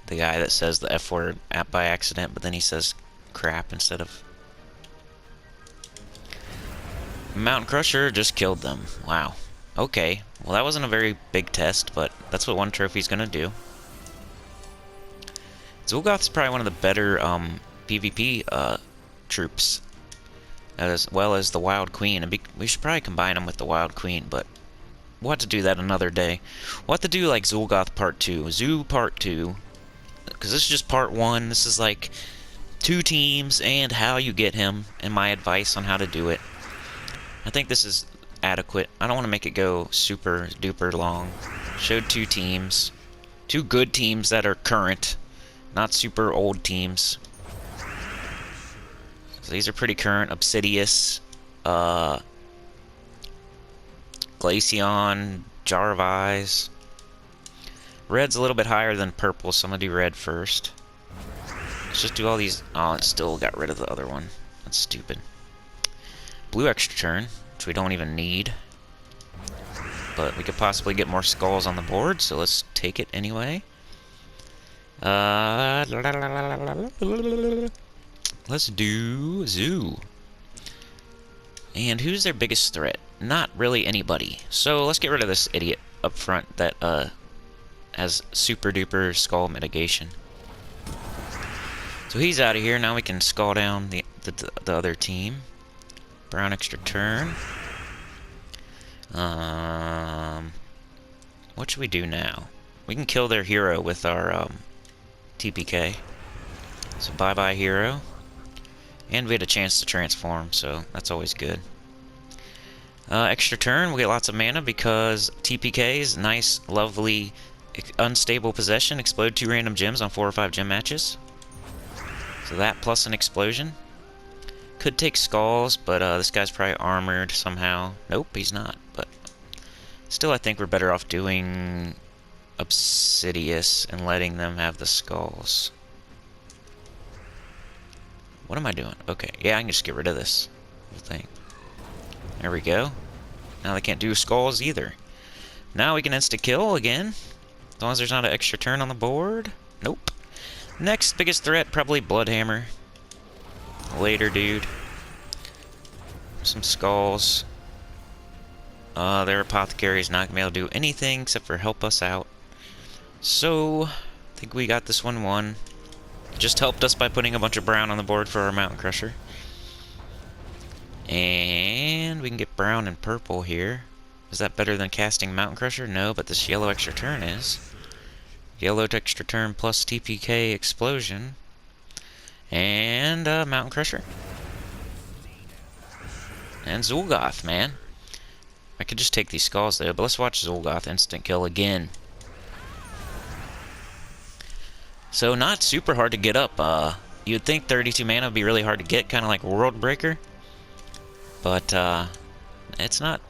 The guy that says the F word by accident, but then he says crap instead of... Mountain Crusher just killed them. Wow. Okay. Well, that wasn't a very big test, but that's what one trophy's gonna do. Zul Goth's probably one of the better PvP troops, as well as the Wild Queen. And we should probably combine them with the Wild Queen, but we'll have to do that another day. We'll have to do like Zul Goth Part 2, Zoo Part 2, because this is just Part 1. This is like 2 teams and how you get him, and my advice on how to do it. I think this is adequate. I don't want to make it go super duper long. Showed 2 teams. 2 good teams that are current, not super old teams. So these are pretty current. Obsidious, Glaceon, Jar of Eyes. Red's a little bit higher than purple, so I'm gonna do red first. Let's just do all these. Oh, it still got rid of the other one. That's stupid. Blue extra turn, which we don't even need. But we could possibly get more skulls on the board, so let's take it anyway. Let's do Zoo. And who's their biggest threat? Not really anybody. So let's get rid of this idiot up front that has super duper skull mitigation. So he's out of here. Now we can skull down the other team. Brown extra turn. What should we do now? We can kill their hero with our TPK. So bye-bye hero. And we had a chance to transform, so that's always good. Extra turn, we'll get lots of mana because TPK's nice, lovely, unstable possession. Explode 2 random gems on 4 or 5 gem matches. So that plus an explosion. Could take skulls, but this guy's probably armored somehow. Nope, he's not, but still I think we're better off doing Obsidious and letting them have the skulls. What am I doing? Okay, yeah, I can just get rid of this whole thing. There we go. Now they can't do skulls either. Now we can insta-kill again. As long as there's not an extra turn on the board. Nope. Next biggest threat, probably Bloodhammer. Later, dude. Some skulls. Their Apothecary is not going to be able to do anything except for help us out. So, I think we got this one won. Just helped us by putting a bunch of brown on the board for our Mountain Crusher. And we can get brown and purple here. Is that better than casting Mountain Crusher? No, but this yellow extra turn is. Yellow extra turn plus TPK explosion. And Mountain Crusher. And Zul Goth, man. I could just take these skulls though, but let's watch Zul Goth instant kill again. So not super hard to get up. You'd think 32 mana would be really hard to get, kind of like World Breaker. But it's not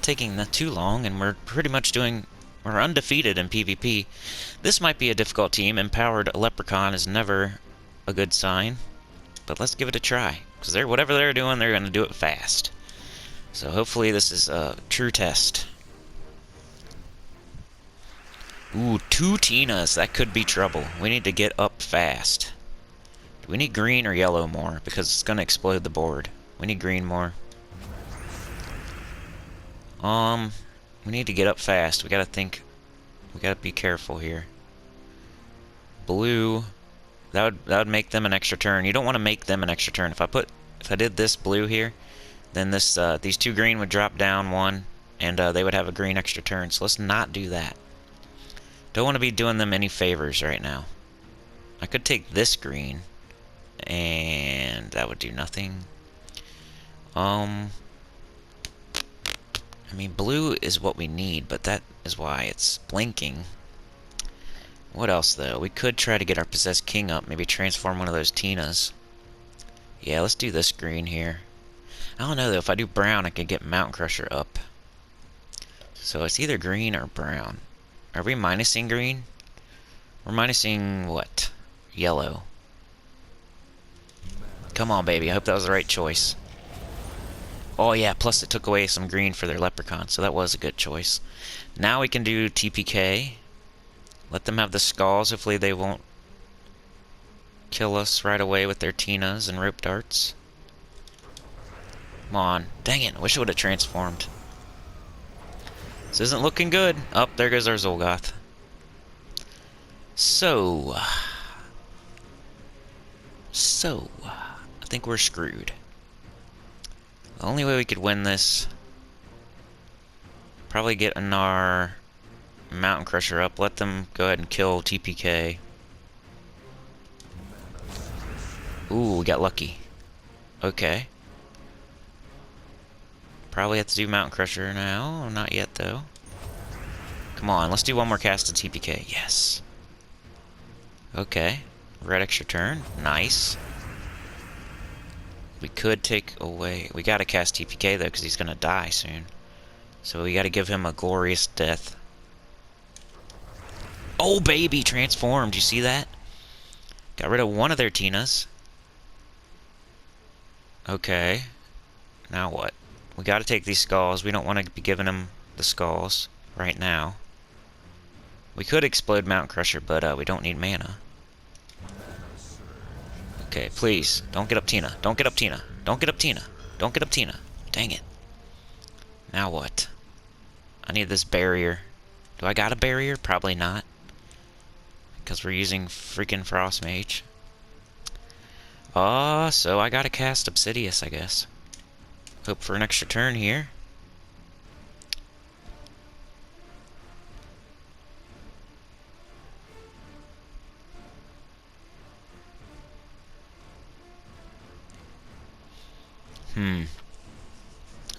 taking that too long, and we're pretty much we're undefeated in PvP. This might be a difficult team. Empowered Leprechaun is never a good sign, but let's give it a try. Because whatever they're doing, they're going to do it fast. So hopefully this is a true test. Ooh, 2 Tinas. That could be trouble. We need to get up fast. Do we need green or yellow more? Because it's going to explode the board. We need green more. We need to get up fast. We got to think. We got to be careful here. Blue. That would make them an extra turn. You don't want to make them an extra turn. If I did this blue here, then these 2 green would drop down 1, and they would have a green extra turn. So let's not do that. Don't want to be doing them any favors right now. I could take this green, and that would do nothing. I mean, blue is what we need, but that is why it's blinking. What else, though? We could try to get our Possessed King up, maybe transform one of those Tinas. Yeah, let's do this green here. I don't know, though. If I do brown, I could get Mountain Crusher up. So it's either green or brown. Are we minusing green? We're minusing what? Yellow. Come on, baby. I hope that was the right choice. Oh, yeah. Plus, it took away some green for their Leprechaun, so that was a good choice. Now we can do TPK. Let them have the skulls. Hopefully they won't kill us right away with their Tinas and rope darts. Come on. Dang it. I wish it would have transformed. This isn't looking good. Oh, there goes our Zuul'Goth. So, I think we're screwed. The only way we could win this, probably get our Mountain Crusher up, let them go ahead and kill TPK. Ooh, we got lucky. Okay. Probably have to do Mountain Crusher now. Not yet, though. Come on, let's do one more cast of TPK. Yes. Okay. Red extra turn. Nice. We could take away... We gotta cast TPK, though, because he's gonna die soon. So we gotta give him a glorious death. Oh, baby! Transformed. You see that? Got rid of one of their Tinas. Okay. Now what? We gotta take these skulls. We don't want to be giving him the skulls right now. We could explode Mountain Crusher, but we don't need mana. Okay, please. Don't get up Tina. Don't get up Tina. Don't get up Tina. Don't get up Tina. Dang it. Now what? I need this barrier. Do I got a barrier? Probably not. Because we're using freaking Frost Mage. So I gotta cast Obsidious, I guess. Hope for an extra turn here.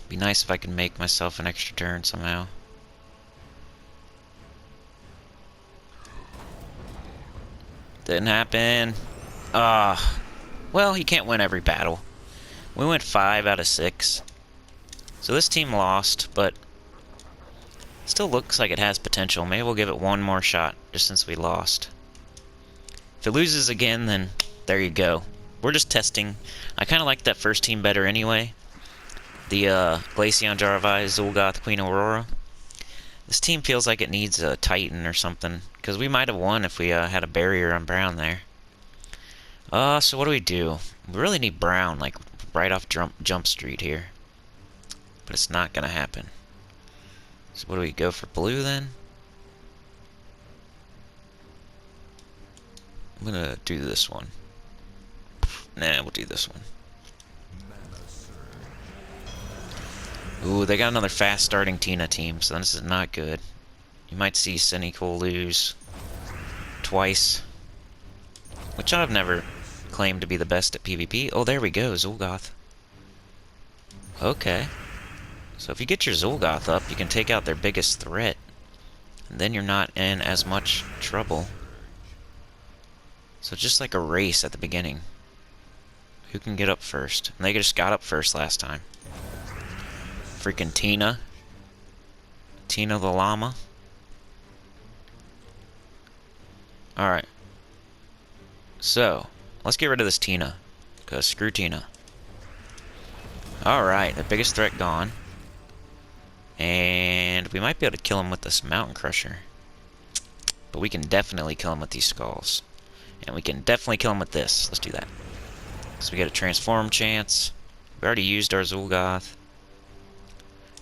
Be nice if I can make myself an extra turn somehow. Didn't happen. Well, he can't win every battle. We went 5 out of 6. So this team lost, but still looks like it has potential. Maybe we'll give it one more shot, just since we lost. If it loses again, then there you go. We're just testing. I kind of like that first team better anyway. The Glaceon Jarvai, Zuul'Goth, Queen Aurora. This team feels like it needs a Titan or something, because we might have won if we had a barrier on Brown there. So what do? We really need Brown, like, right off Jump Street here. But it's not gonna happen. So what do we go for? Blue, then? I'm gonna do this one. Nah, we'll do this one. Ooh, they got another fast-starting Tina team, so this is not good. You might see Sinnycool lose twice. Which I've never claimed to be the best at PvP. Oh, there we go, Zuul'Goth. Okay. So if you get your Zuul'Goth up, you can take out their biggest threat. And then you're not in as much trouble. So just like a race at the beginning. Who can get up first? And they just got up first last time. Freaking Tina. Tina the llama. Alright. So, let's get rid of this Tina. Because screw Tina. Alright, the biggest threat gone. And we might be able to kill him with this Mountain Crusher. But we can definitely kill him with these skulls. And we can definitely kill him with this. Let's do that. So we get a transform chance. We already used our Zuul'Goth.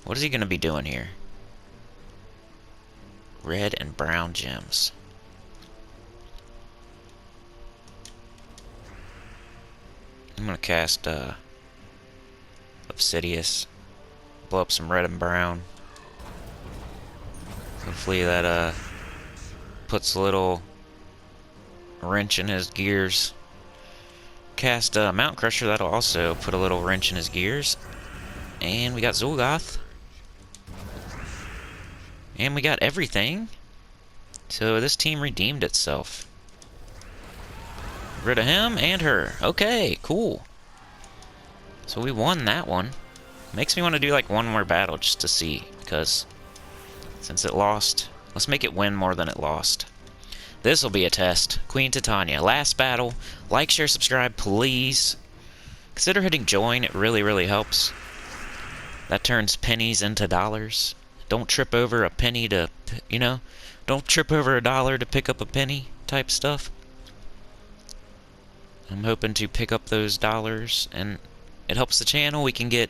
What is he going to be doing here? Red and brown gems. I'm going to cast Obsidious. Blow up some red and brown. Hopefully that puts a little wrench in his gears. Cast Mountain Crusher, that'll also put a little wrench in his gears. And we got Zul Goth. And we got everything. So this team redeemed itself. Rid of him and her. Okay, cool. So we won that one. Makes me want to do like one more battle just to see, because since it lost, let's make it win more than it lost. This will be a test. Queen Titania, last battle. Like, share, subscribe, please. Consider hitting join. It really, really helps. That turns pennies into dollars. Don't trip over a penny to, you know, don't trip over $1 to pick up a penny type stuff. I'm hoping to pick up those dollars, and it helps the channel. We can get,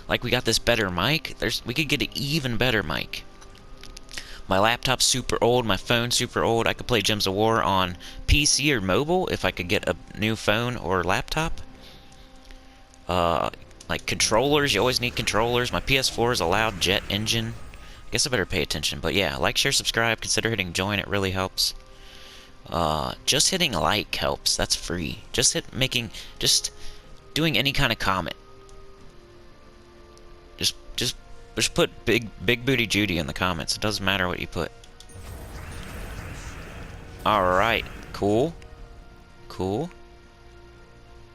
like, we got this better mic. We could get an even better mic. My laptop's super old, my phone's super old. I could play Gems of War on PC or mobile if I could get a new phone or laptop. Like controllers, you always need controllers. My PS4 is a loud jet engine. I guess I better pay attention. But yeah, like, share, subscribe, consider hitting join, it really helps. Just hitting like helps, that's free. Just doing any kind of comment. Just put big booty Judy in the comments. It doesn't matter what you put. Alright, cool. Cool.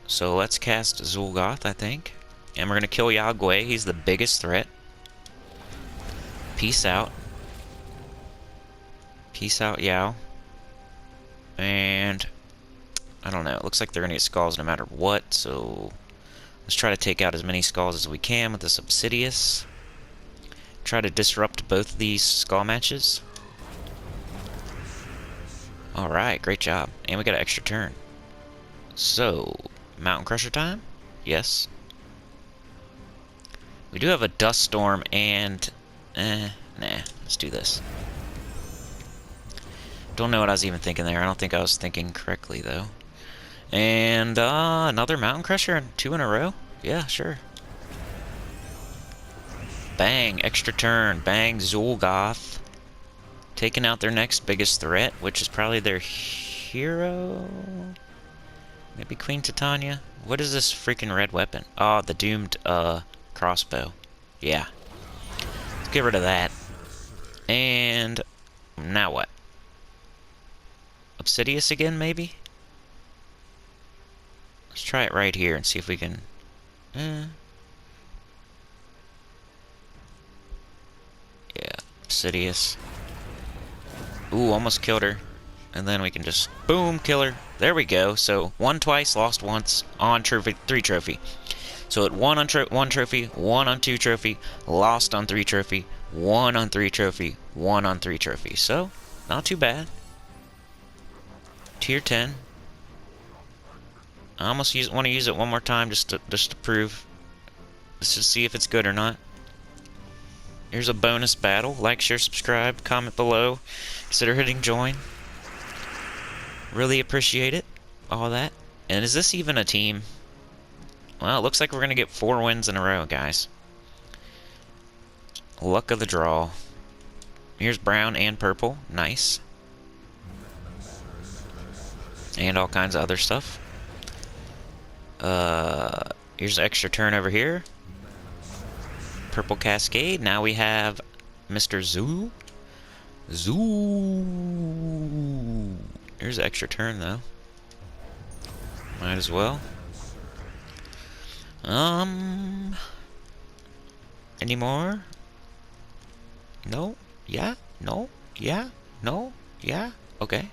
So let's cast Zul Goth, I think. And we're gonna kill Yagwe, he's the biggest threat. Peace out. Peace out, Yao. And I don't know, it looks like they're gonna get skulls no matter what, so let's try to take out as many skulls as we can with this Obsidious. Try to disrupt both of these skull matches. Alright, great job. And we got an extra turn. So, Mountain Crusher time? Yes. We do have a Dust Storm and... nah, let's do this. Don't know what I was even thinking there. I don't think I was thinking correctly, though. And, another Mountain Crusher and 2 in a row? Yeah, sure. Bang, extra turn. Bang, Zul Goth. Taking out their next biggest threat, which is probably their hero? Maybe Queen Titania? What is this freaking red weapon? Oh, the doomed, crossbow. Yeah. Let's get rid of that. And now what? Obsidious again, maybe? Let's try it right here and see if we can... Yeah, Obsidious. Ooh, almost killed her. And then we can just, boom, kill her. There we go. So, won twice, lost once, on trophy, 3 trophy. So it won on 1 trophy, won on 2 trophy, lost on 3 trophy, won on 3 trophy, won on 3 trophy. So, not too bad. Tier 10. I almost want to use it one more time just to prove. Let's just see if it's good or not. Here's a bonus battle. Like, share, subscribe, comment below. Consider hitting join. Really appreciate it. All that. And is this even a team? Well, it looks like we're going to get 4 wins in a row, guys. Luck of the draw. Here's brown and purple. Nice. And all kinds of other stuff. Here's an extra turn over here. Purple Cascade. Now we have Mr. Zul. Here's an extra turn, though. Might as well. Any more? No? Yeah? No? Yeah? No? Yeah? Okay.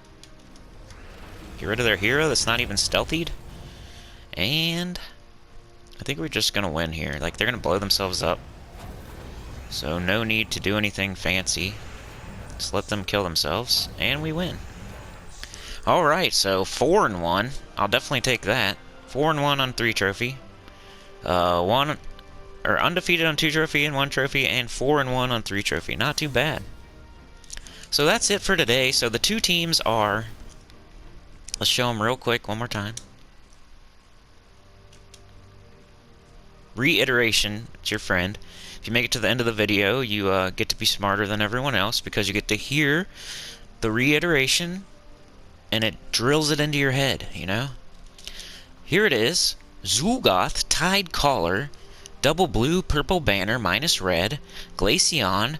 Get rid of their hero that's not even stealthied. And I think we're just gonna win here. Like, they're gonna blow themselves up. So no need to do anything fancy. Just let them kill themselves, and we win. Alright, so 4-1. I'll definitely take that. 4-1 on 3 trophy. Undefeated on 2 trophy and 1 trophy, and 4-1 on 3 trophy. Not too bad. So that's it for today. So the 2 teams are... Let's show them real quick one more time. Reiteration, it's your friend. If you make it to the end of the video, you get to be smarter than everyone else because you get to hear the reiteration, and it drills it into your head, you know? Here it is. Zul Goth, Tide Caller, double blue, purple banner, minus red, Glaceon,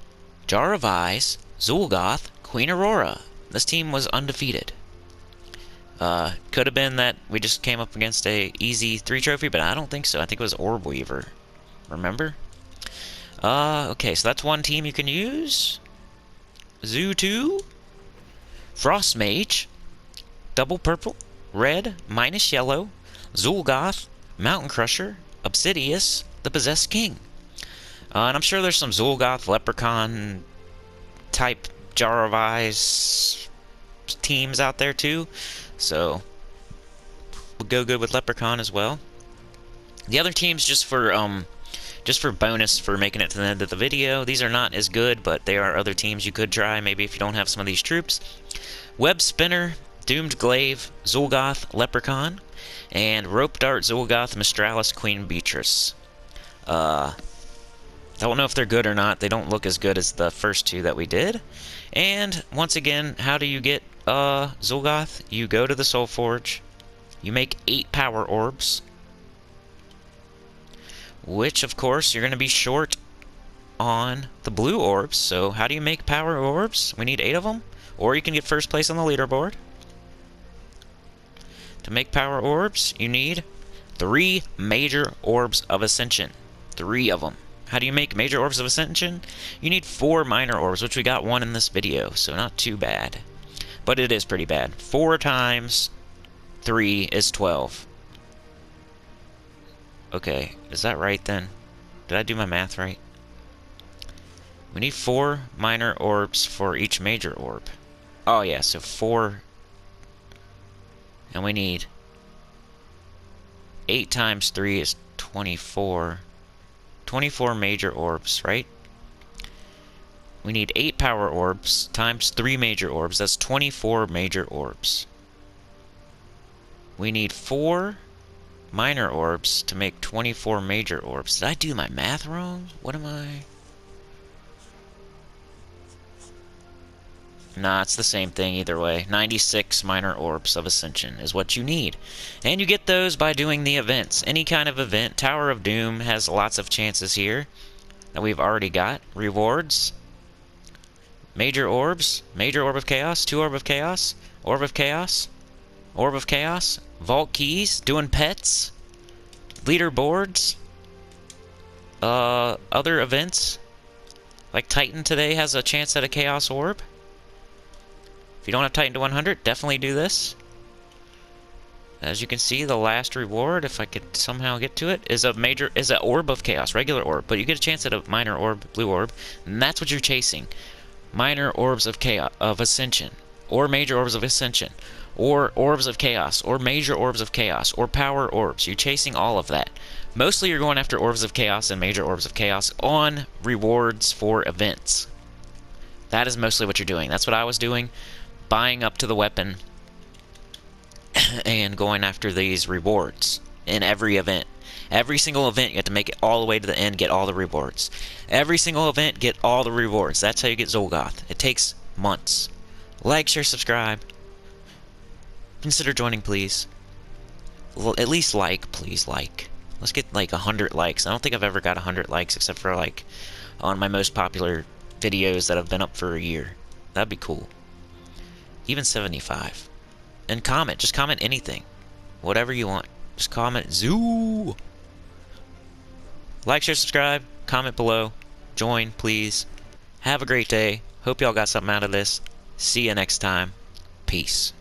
Jar of Eyes, Zul Goth, Queen Aurora. This team was undefeated. Could have been that we just came up against a easy 3 trophy, but I don't think so. I think it was Orb Weaver. Remember? Okay, so that's one team you can use. Zoo 2, Frost Mage, double purple, red, minus yellow, Zul Goth, Mountain Crusher, Obsidious, the Possessed King. And I'm sure there's some Zul Goth, Leprechaun type Jar of Eyes teams out there too. So we'll go good with Leprechaun as well. The other teams just for bonus for making it to the end of the video. These are not as good, but they are other teams you could try, maybe if you don't have some of these troops. Web Spinner, Doomed Glaive, Zul Goth, Leprechaun, and Rope Dart, Zul Goth, Mistralis, Queen Beatrice. I don't know if they're good or not. They don't look as good as the first two that we did. And once again, how do you get Zul Goth? You go to the Soul Forge, you make 8 power orbs, which of course you're going to be short on the blue orbs. So how do you make power orbs? We need 8 of them, or you can get first place on the leaderboard. To make power orbs, you need 3 major orbs of ascension. 3 of them. How do you make major orbs of ascension? You need 4 minor orbs, which we got 1 in this video, so not too bad. But it is pretty bad. 4 times 3 is 12. Okay, is that right then? Did I do my math right? We need 4 minor orbs for each major orb. Oh yeah, so 4. And we need 8 times 3 is 24. 24 major orbs, right? We need 8 power orbs times 3 major orbs. That's 24 major orbs. We need 4 minor orbs to make 24 major orbs. Did I do my math wrong? What am I? Nah, it's the same thing either way. 96 minor orbs of ascension is what you need. And you get those by doing the events. Any kind of event. Tower of Doom has lots of chances here that we've already got. Rewards. Major orbs. Major orb of chaos. 2 orb of chaos. Orb of chaos. Orb of chaos. Vault keys. Doing pets. Leaderboards. Other events. Like Titan today has a chance at a chaos orb. If you don't have Titan to 100, definitely do this. As you can see, the last reward, if I could somehow get to it, is an orb of chaos, regular orb. But you get a chance at a minor orb, blue orb, and that's what you're chasing. Minor orbs of chaos, of ascension, or major orbs of ascension, or orbs of chaos, or major orbs of chaos, or power orbs. You're chasing all of that. Mostly you're going after orbs of chaos and major orbs of chaos on rewards for events. That is mostly what you're doing. That's what I was doing. Buying up to the weapon and going after these rewards in every event. Every single event, you have to make it all the way to the end, get all the rewards. Every single event, get all the rewards. That's how you get Zul Goth. It takes months. Like, share, subscribe. Consider joining, please. Well, at least like, please like. Let's get like 100 likes. I don't think I've ever got 100 likes except for like on my most popular videos that have been up for a year. That'd be cool. Even 75. And comment. Just comment anything. Whatever you want. Just comment Zoo. Like, share, subscribe. Comment below. Join, please. Have a great day. Hope y'all got something out of this. See you next time. Peace.